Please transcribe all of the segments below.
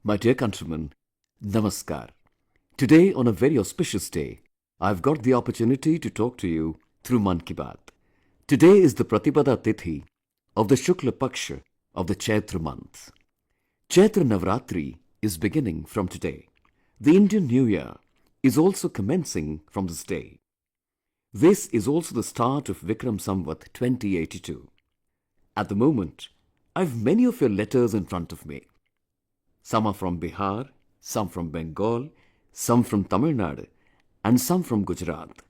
My dear countrymen, Namaskar. Today, on a very auspicious day, I've got the opportunity to talk to you through Mann Ki Baat. Today is the Pratipada Tithi of the Shukla Paksha of the Chaitra month. Chaitra Navratri is beginning from today. The Indian New Year is also commencing from this day. This is also the start of Vikram Samvat 2082. At the moment, I've many of your letters in front of me. Some are from Bihar, some from Bengal, some from Tamil Nadu, and some from Gujarat.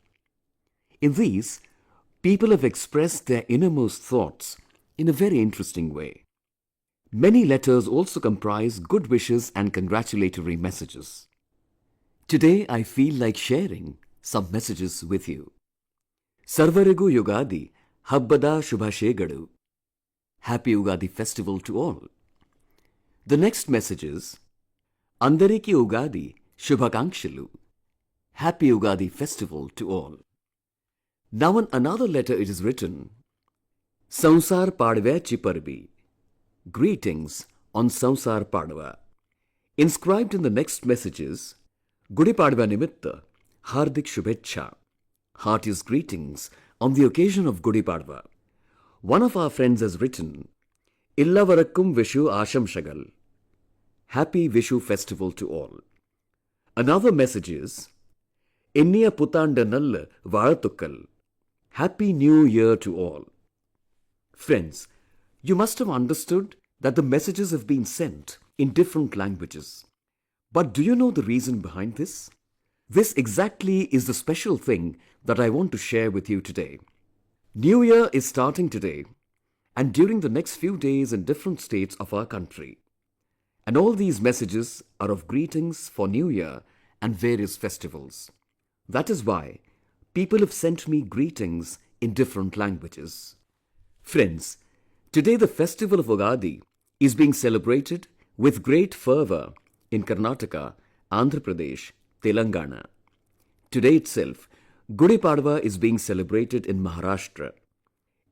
In these, people have expressed their innermost thoughts in a very interesting way. Many letters also comprise good wishes and congratulatory messages. Today I feel like sharing some messages with you. Sarvarigu Yugadi Habbada Shubhashegadu. Happy Ugadi festival to all. The next message is Andariki Ugadi Shubhakangshalu. Happy Ugadi festival to all. Now in another letter it is written Sansar Padvechi Parbi. Greetings on Sansar Padva. Inscribed in the next message is Gudi Padva Nimitta Hardik Shubhecha. Heartiest greetings on the occasion of Gudi Padva. One of our friends has written Illavarakkum Vishu Ashamshagal. Happy Vishu festival to all. Another message is Inniya Putanda Nalla Vazhattukkal. Happy New Year to all. Friends, you must have understood that the messages have been sent in different languages. But do you know the reason behind this? This exactly is the special thing that I want to share with you today. New Year is starting today and during the next few days in different states of our country. And all these messages are of greetings for New Year and various festivals. That is why people have sent me greetings in different languages. Friends, today the festival of Ugadi is being celebrated with great fervour in Karnataka, Andhra Pradesh, Telangana. Today itself, Gudi Padwa is being celebrated in Maharashtra.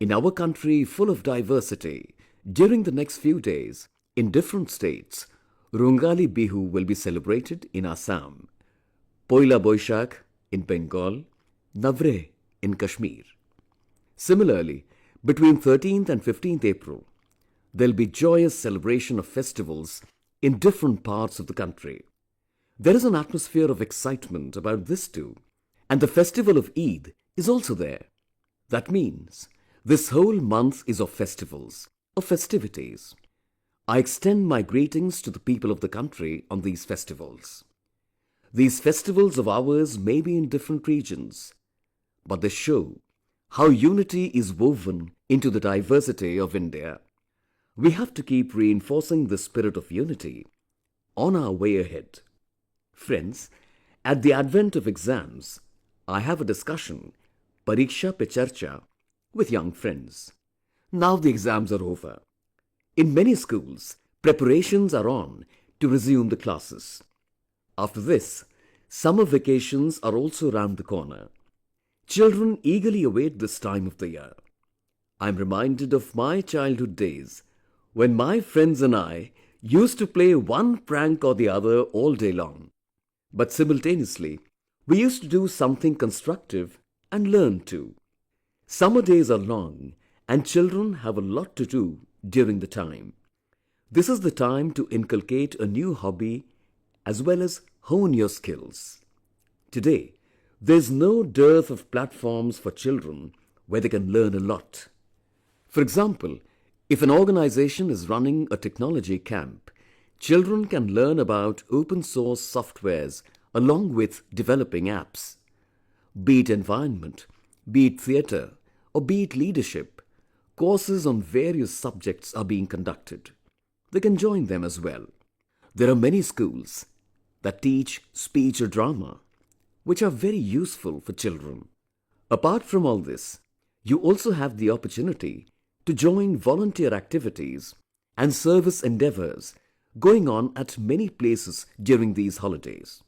In our country full of diversity, during the next few days, in different states, Rongali Bihu will be celebrated in Assam, Poila Boishakh in Bengal, Navre in Kashmir. Similarly, between 13th and 15th April, there will be joyous celebration of festivals in different parts of the country. There is an atmosphere of excitement about this too, and the festival of Eid is also there. That means this whole month is of festivals, of festivities. I extend my greetings to the people of the country on these festivals. These festivals of ours may be in different regions, but they show how unity is woven into the diversity of India. We have to keep reinforcing the spirit of unity on our way ahead. Friends, at the advent of exams, I have a discussion, Pariksha Pe Charcha, with young friends. Now the exams are over. In many schools, preparations are on to resume the classes. After this, summer vacations are also round the corner. Children eagerly await this time of the year. I am reminded of my childhood days when my friends and I used to play one prank or the other all day long. But simultaneously, we used to do something constructive and learn too. Summer days are long and children have a lot to do during the time. This is the time to inculcate a new hobby as well as hone your skills. Today, there's no dearth of platforms for children where they can learn a lot. For example, if an organization is running a technology camp, children can learn about open source softwares along with developing apps. Be it environment, be it theatre, or be it leadership, courses on various subjects are being conducted. They can join them as well. There are many schools that teach speech or drama, which are very useful for children. Apart from all this, you also have the opportunity to join volunteer activities and service endeavours going on at many places during these holidays.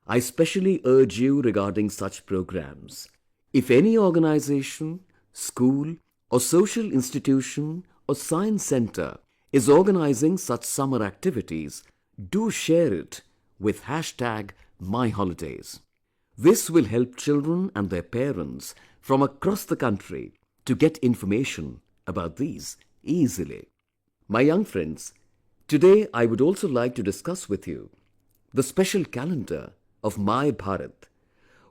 I specially urge you regarding such programs. If any organization, school or social institution or science center is organizing such summer activities, do share it with hashtag #MyHolidays. This will help children and their parents from across the country to get information about these easily. My young friends, today I would also like to discuss with you the special calendar of My Bharat,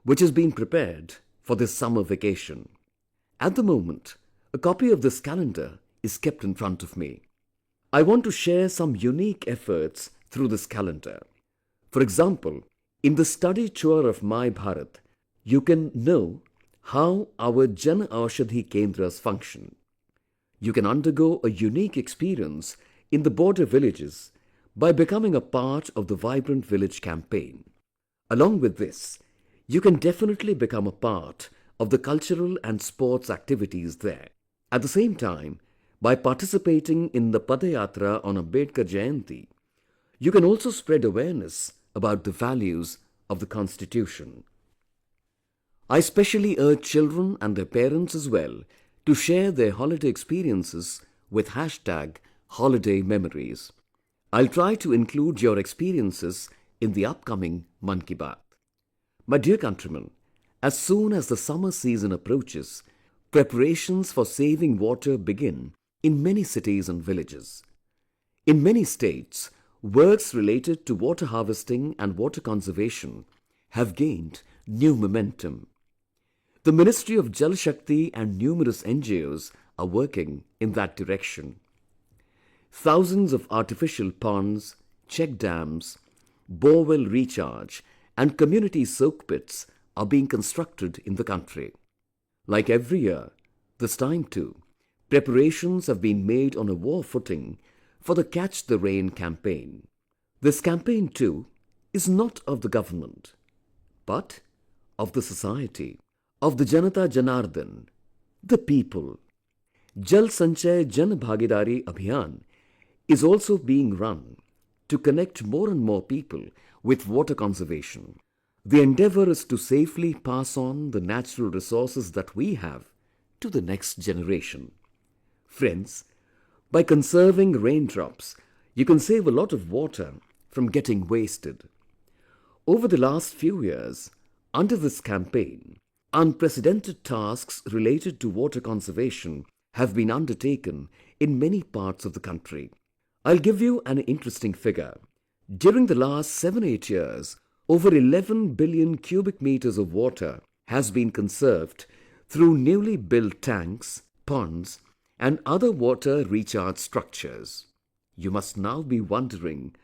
which has been prepared for this summer vacation. At the moment, a copy of this calendar is kept in front of me. I want to share some unique efforts through this calendar. For example, in the study tour of My Bharat, you can know how our Jan Aushadhi Kendras function. You can undergo a unique experience in the border villages by becoming a part of the Vibrant Village campaign. Along with this, you can definitely become a part of the cultural and sports activities there. At the same time, by participating in the Padayatra on Ambedkar Jayanti, you can also spread awareness about the values of the Constitution. I specially urge children and their parents as well to share their holiday experiences with hashtag holiday memories. I'll try to include your experiences in the upcoming Mann Ki Baat. My dear countrymen, as soon as the summer season approaches, preparations for saving water begin in many cities and villages. In many states, works related to water harvesting and water conservation have gained new momentum. The Ministry of Jal Shakti and numerous NGOs are working in that direction. Thousands of artificial ponds, check dams, borewell recharge and community soak pits are being constructed in the country. Like every year, this time too, preparations have been made on a war footing for the Catch the Rain campaign. This campaign too is not of the government, but of the society, of the Janata Janardan, the people. Jal Sanchay Jan Bhagidari Abhiyan is also being run to connect more and more people with water conservation. The endeavor is to safely pass on the natural resources that we have to the next generation. Friends, by conserving raindrops, you can save a lot of water from getting wasted. Over the last few years, under this campaign, unprecedented tasks related to water conservation have been undertaken in many parts of the country. I'll give you an interesting figure. During the last 7-8 years, over 11 billion cubic meters of water has been conserved through newly built tanks, ponds, and other water recharge structures. You must now be wondering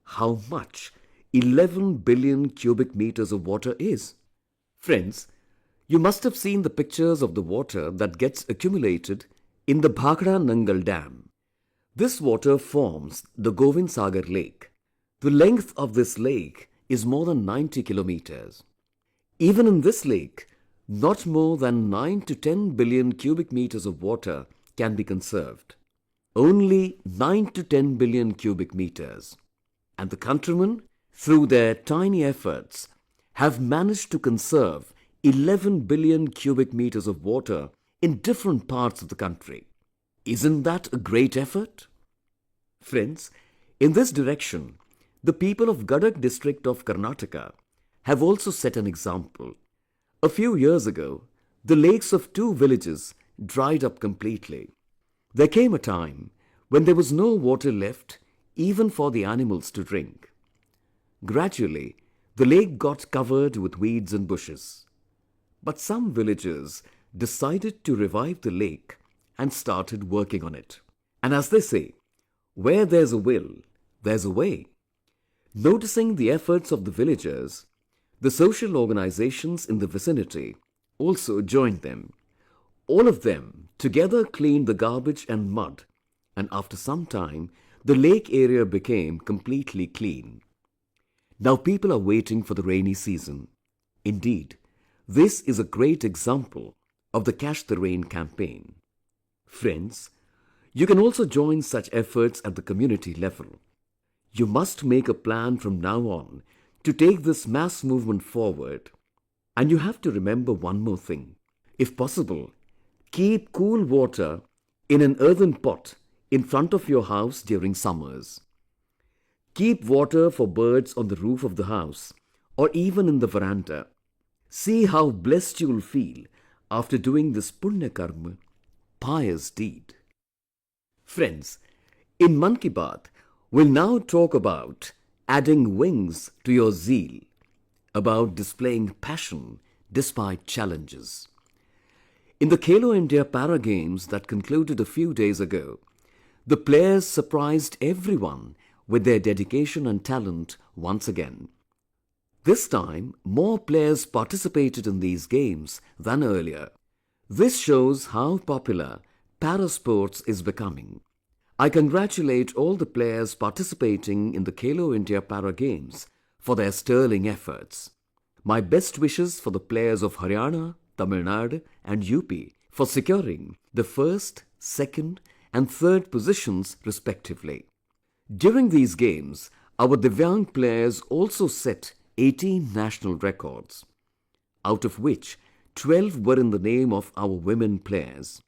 how much 11 billion cubic meters of water is. Friends, you must have seen the pictures of the water that gets accumulated in the Bhakra Nangal Dam. This water forms the Govind Sagar Lake. The length of this lake is more than 90 kilometers. Even in this lake, not more than 9 to 10 billion cubic meters of water can be conserved. Only 9 to 10 billion cubic meters. And the countrymen, through their tiny efforts, have managed to conserve 11 billion cubic meters of water in different parts of the country. Isn't that a great effort? Friends, in this direction, the people of Gadag district of Karnataka have also set an example. A few years ago, the lakes of 2 villages dried up completely. There came a time when there was no water left even for the animals to drink. Gradually, the lake got covered with weeds and bushes. But some villagers decided to revive the lake and started working on it. And as they say, where there's a will, there's a way. Noticing the efforts of the villagers, the social organizations in the vicinity also joined them. All of them together cleaned the garbage and mud, and after some time, the lake area became completely clean. Now people are waiting for the rainy season. Indeed, this is a great example of the Catch the Rain campaign. Friends, you can also join such efforts at the community level. You must make a plan from now on to take this mass movement forward. And you have to remember one more thing. If possible, keep cool water in an earthen pot in front of your house during summers. Keep water for birds on the roof of the house or even in the veranda. See how blessed you will feel after doing this punya karma, pious deed. Friends, in Mann Ki Baat, we'll now talk about adding wings to your zeal, about displaying passion despite challenges. In the Khelo India Para Games that concluded a few days ago, the players surprised everyone with their dedication and talent once again. This time, more players participated in these games than earlier. This shows how popular para sports is becoming. I congratulate all the players participating in the Khelo India Para Games for their sterling efforts. My best wishes for the players of Haryana, Tamil Nadu and UP for securing the first, second and third positions respectively. During these games, our Divyang players also set 18 national records, out of which 12 were in the name of our women players.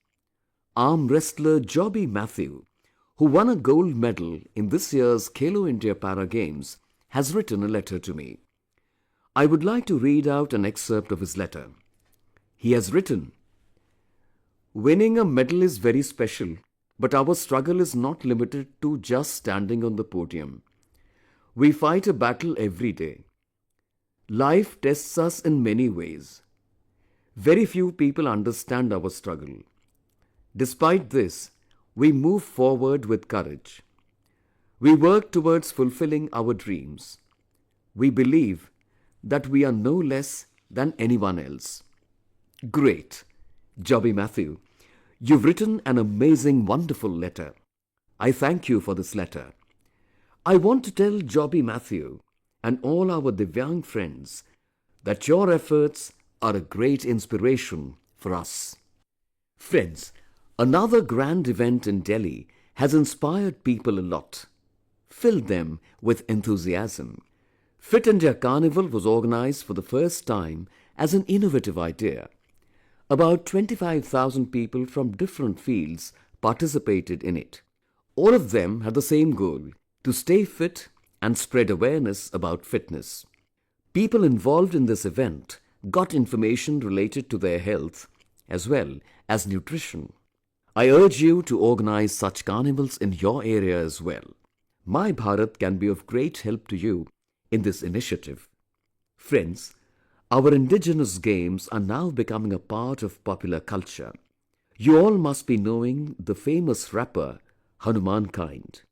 Arm wrestler Jobby Matthew, who won a gold medal in this year's Khelo India Para Games, has written a letter to me. I would like to read out an excerpt of his letter. He has written, "Winning a medal is very special, but our struggle is not limited to just standing on the podium. We fight a battle every day. Life tests us in many ways. Very few people understand our struggle. Despite this, we move forward with courage. We work towards fulfilling our dreams. We believe that we are no less than anyone else." Great! Jobby Matthew, you've written an amazing, wonderful letter. I thank you for this letter. I want to tell Jobby Matthew and all our Divyang friends that your efforts are a great inspiration for us. Friends, another grand event in Delhi has inspired people a lot, filled them with enthusiasm. Fit India Carnival was organized for the first time as an innovative idea. About 25,000 people from different fields participated in it. All of them had the same goal, to stay fit and spread awareness about fitness. People involved in this event got information related to their health as well as nutrition. I urge you to organize such carnivals in your area as well. My Bharat can be of great help to you in this initiative. Friends, our indigenous games are now becoming a part of popular culture. You all must be knowing the famous rapper Hanuman Kind.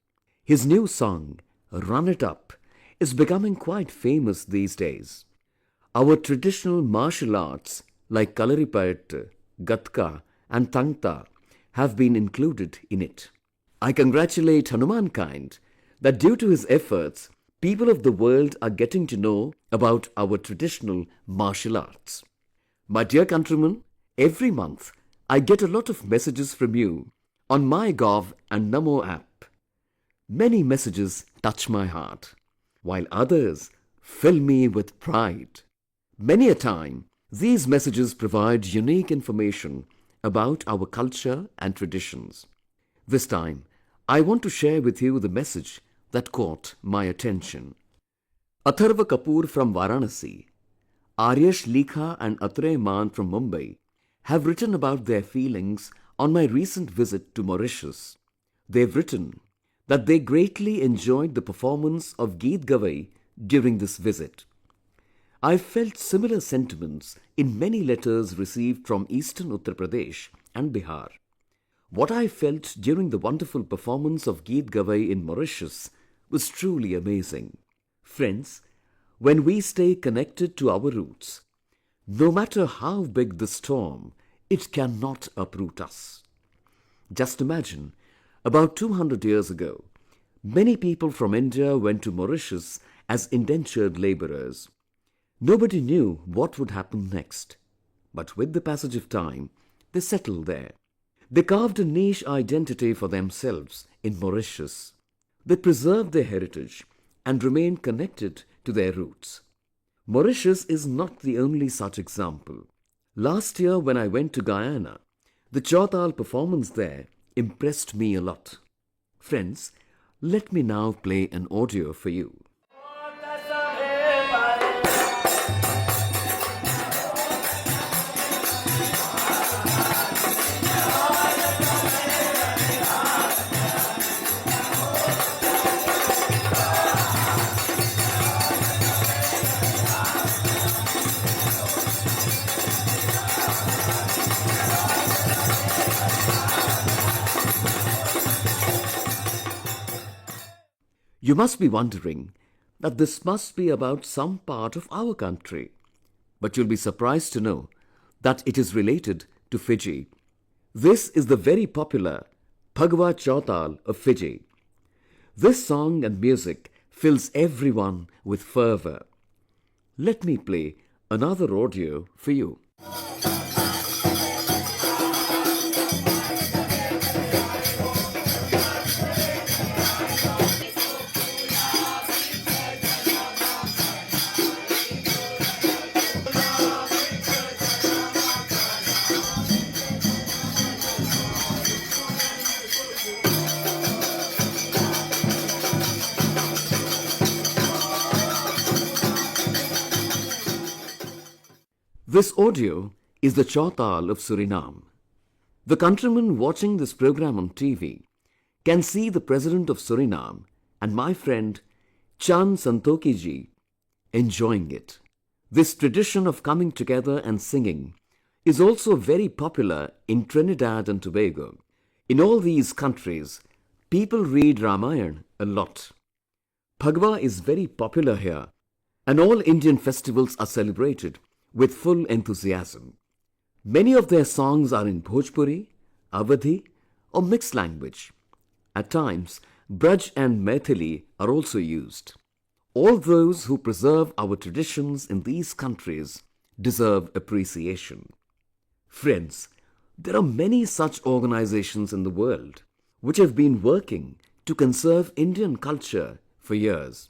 His new song, Run It Up, is becoming quite famous these days. Our traditional martial arts like Kalaripayattu, Gatka and Tangta have been included in it. I congratulate Hanuman Kind that due to his efforts, people of the world are getting to know about our traditional martial arts. My dear countrymen, every month I get a lot of messages from you on MyGov and Namo app. Many messages touch my heart, while others fill me with pride. Many a time, these messages provide unique information about our culture and traditions. This time, I want to share with you the message that caught my attention. Atharva Kapoor from Varanasi, Aryash Likha and Atre Mann from Mumbai have written about their feelings on my recent visit to Mauritius. They've written that they greatly enjoyed the performance of Geet Gavai during this visit. I've felt similar sentiments in many letters received from eastern Uttar Pradesh and Bihar. What I felt during the wonderful performance of Geet Gavai in Mauritius was truly amazing. Friends, when we stay connected to our roots, no matter how big the storm, it cannot uproot us. Just imagine, about 200 years ago, many people from India went to Mauritius as indentured labourers. Nobody knew what would happen next, but with the passage of time, they settled there. They carved a niche identity for themselves in Mauritius. They preserved their heritage and remained connected to their roots. Mauritius is not the only such example. Last year when I went to Guyana, the Chautal performance there impressed me a lot. Friends, Let me now play an audio for you. You must be wondering that this must be about some part of our country. But you'll be surprised to know that it is related to Fiji. This is the very popular Phagwa Chautal of Fiji. This song and music fills everyone with fervor. Let me play another audio for you. This audio is the Chautal of Suriname. The countrymen watching this program on TV can see the President of Suriname and my friend Chan Santoki ji enjoying it. This tradition of coming together and singing is also very popular in Trinidad and Tobago. In all these countries, people read Ramayana a lot. Phagwa is very popular here, and all Indian festivals are celebrated with full enthusiasm. Many of their songs are in Bhojpuri, Awadhi or mixed language. At times, Braj and Maithili are also used. All those who preserve our traditions in these countries deserve appreciation. Friends, there are many such organizations in the world which have been working to conserve Indian culture for years.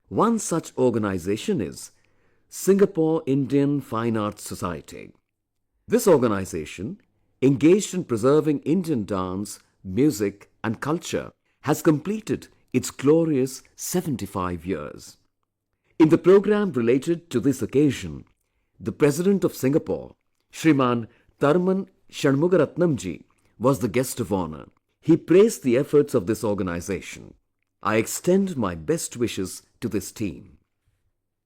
One such organization is Singapore Indian Fine Arts Society. This organization, engaged in preserving Indian dance, music and culture, has completed its glorious 75 years. In the program related to this occasion, the President of Singapore, Shriman Tharman Shanmugaratnamji, was the guest of honor. He praised the efforts of this organization. I extend my best wishes to this team.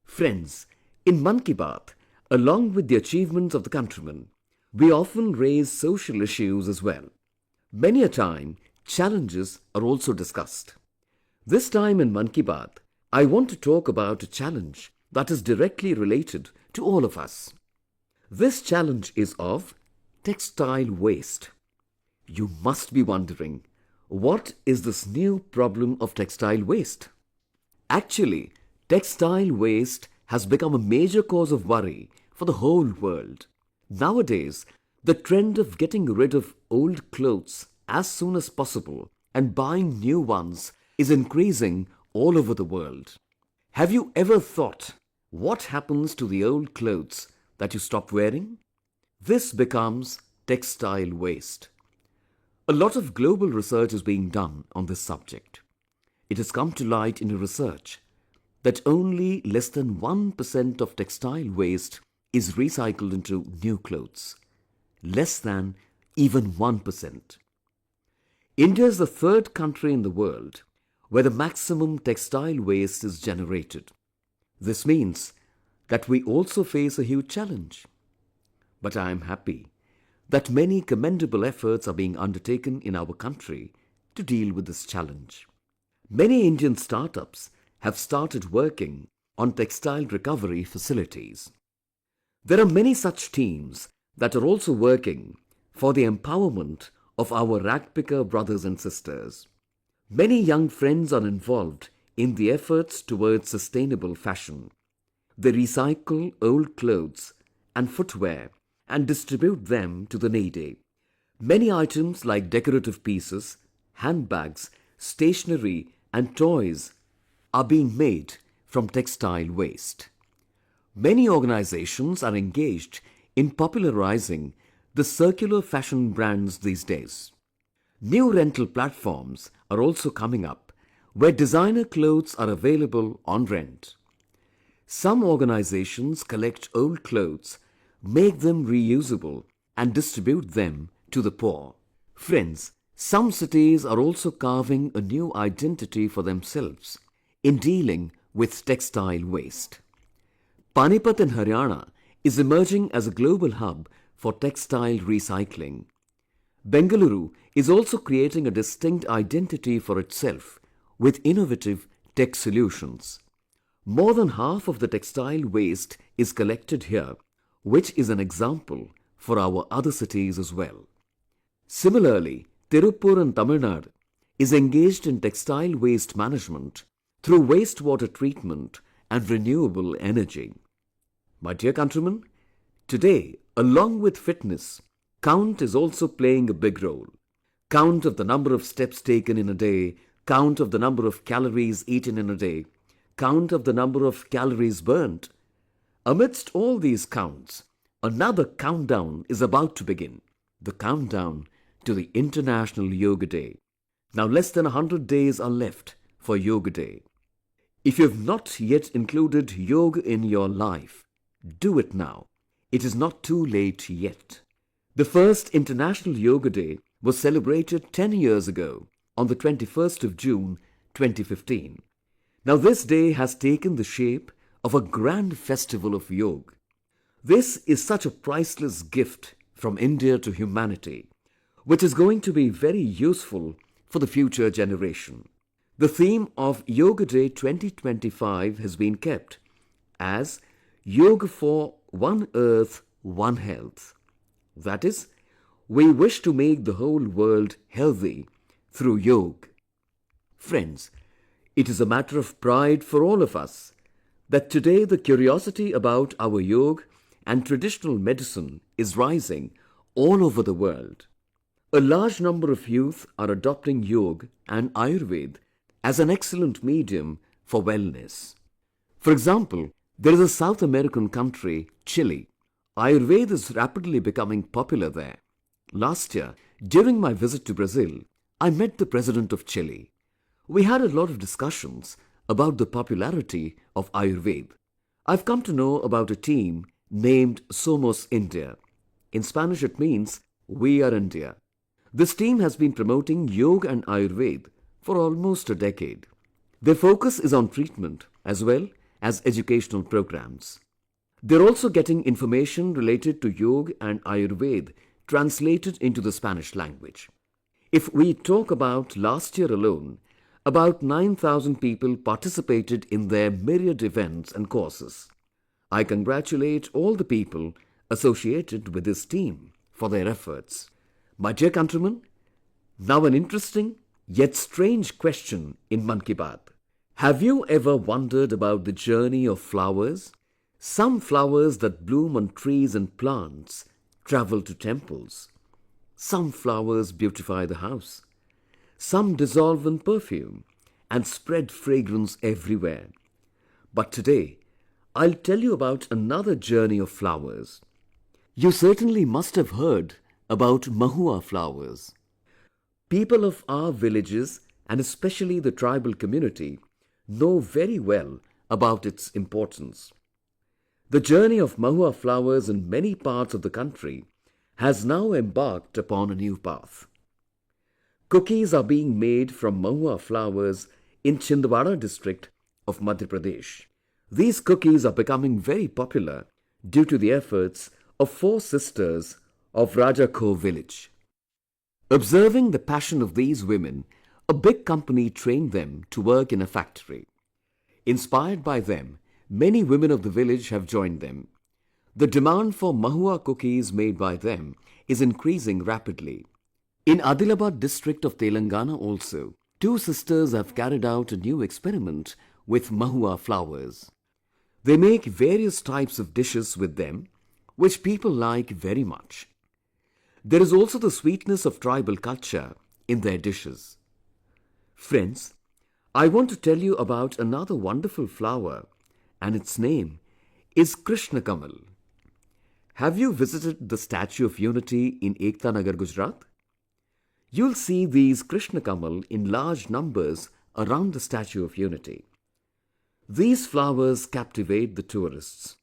Friends, in Mann Ki Baat, along with the achievements of the countrymen, we often raise social issues as well. Many a time, challenges are also discussed. This time in Mann Ki Baat, I want to talk about a challenge that is directly related to all of us. This challenge is of textile waste. You must be wondering, what is this new problem of textile waste? Actually, textile waste has become a major cause of worry for the whole world. Nowadays, the trend of getting rid of old clothes as soon as possible and buying new ones is increasing all over the world. Have you ever thought what happens to the old clothes that you stop wearing? This becomes textile waste. A lot of global research is being done on this subject. It has come to light in a research that only less than 1% of textile waste is recycled into new clothes. Less than even 1%. India is the third country in the world where the maximum textile waste is generated. This means that we also face a huge challenge. But I am happy that many commendable efforts are being undertaken in our country to deal with this challenge. Many Indian startups have started working on textile recovery facilities. There are many such teams that are also working for the empowerment of our ragpicker brothers and sisters. Many young friends are involved in the efforts towards sustainable fashion. They recycle old clothes and footwear and distribute them to the needy. Many items like decorative pieces, handbags, stationery and toys are being made from textile waste. Many organizations are engaged in popularizing the circular fashion brands these days. New rental platforms are also coming up where designer clothes are available on rent. Some organizations collect old clothes, make them reusable and distribute them to the poor. Friends, some cities are also carving a new identity for themselves in dealing with textile waste. Panipat in Haryana is emerging as a global hub for textile recycling. Bengaluru is also creating a distinct identity for itself with innovative tech solutions. More than half of the textile waste is collected here, which is an example for our other cities as well. Similarly, Tirupur in Tamil Nadu is engaged in textile waste management through wastewater treatment and renewable energy. My dear countrymen, today, along with fitness, count is also playing a big role. Count of the number of steps taken in a day, count of the number of calories eaten in a day, count of the number of calories burnt. Amidst all these counts, another countdown is about to begin. The countdown to the International Yoga Day. Now less than 100 days are left for Yoga Day. If you have not yet included yoga in your life, do it now. It is not too late yet. The first International Yoga Day was celebrated 10 years ago on the 21st of June 2015. Now this day has taken the shape of a grand festival of yoga. This is such a priceless gift from India to humanity, which is going to be very useful for the future generation. The theme of Yoga Day 2025 has been kept as Yoga for One Earth, One Health. That is, we wish to make the whole world healthy through yoga. Friends, it is a matter of pride for all of us that today the curiosity about our yoga and traditional medicine is rising all over the world. A large number of youth are adopting yoga and Ayurveda as an excellent medium for wellness. For example, there is a South American country, Chile. Ayurveda is rapidly becoming popular there. Last year, during my visit to Brazil, I met the President of Chile. We had a lot of discussions about the popularity of Ayurveda. I've come to know about a team named Somos India. In Spanish it means, we are India. This team has been promoting yoga and Ayurveda for almost a decade. Their focus is on treatment as well as educational programs. They're also getting information related to yoga and Ayurveda translated into the Spanish language. If we talk about last year alone, about 9,000 people participated in their myriad events and courses. I congratulate all the people associated with this team for their efforts. My dear countrymen, now an interesting yet strange question in Mann Ki Baat. Have you ever wondered about the journey of flowers? Some flowers that bloom on trees and plants travel to temples. Some flowers beautify the house. Some dissolve in perfume and spread fragrance everywhere. But today, I'll tell you about another journey of flowers. You certainly must have heard about Mahua flowers. People of our villages and especially the tribal community know very well about its importance. The journey of Mahua flowers in many parts of the country has now embarked upon a new path. Cookies are being made from Mahua flowers in Chhindwara district of Madhya Pradesh. These cookies are becoming very popular due to the efforts of 4 sisters of Rajakho village. Observing the passion of these women, a big company trained them to work in a factory. Inspired by them, many women of the village have joined them. The demand for Mahua cookies made by them is increasing rapidly. In Adilabad district of Telangana also, 2 sisters have carried out a new experiment with Mahua flowers. They make various types of dishes with them, which people like very much. There is also the sweetness of tribal culture in their dishes. Friends, I want to tell you about another wonderful flower, and its name is Krishna Kamal. Have you visited the Statue of Unity in Ekta Nagar, Gujarat? You'll see these Krishna Kamal in large numbers around the Statue of Unity. These flowers captivate the tourists.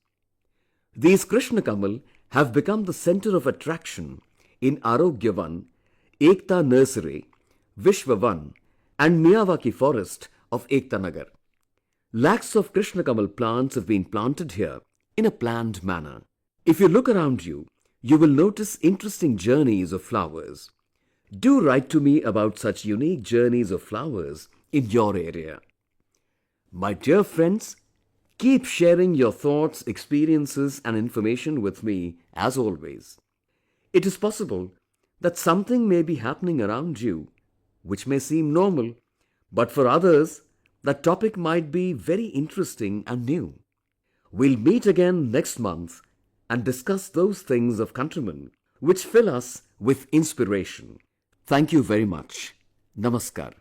These Krishna Kamal have become the center of attraction in Arogyavan, Ekta Nursery, Vishwavan and Miyawaki Forest of Ekta Nagar. Lakhs of Krishna Kamal plants have been planted here in a planned manner. If you look around you, you will notice interesting journeys of flowers. Do write to me about such unique journeys of flowers in your area. My dear friends, keep sharing your thoughts, experiences and information with me as always. It is possible that something may be happening around you which may seem normal, but for others that topic might be very interesting and new. We'll meet again next month and discuss those things of countrymen which fill us with inspiration. Thank you very much. Namaskar.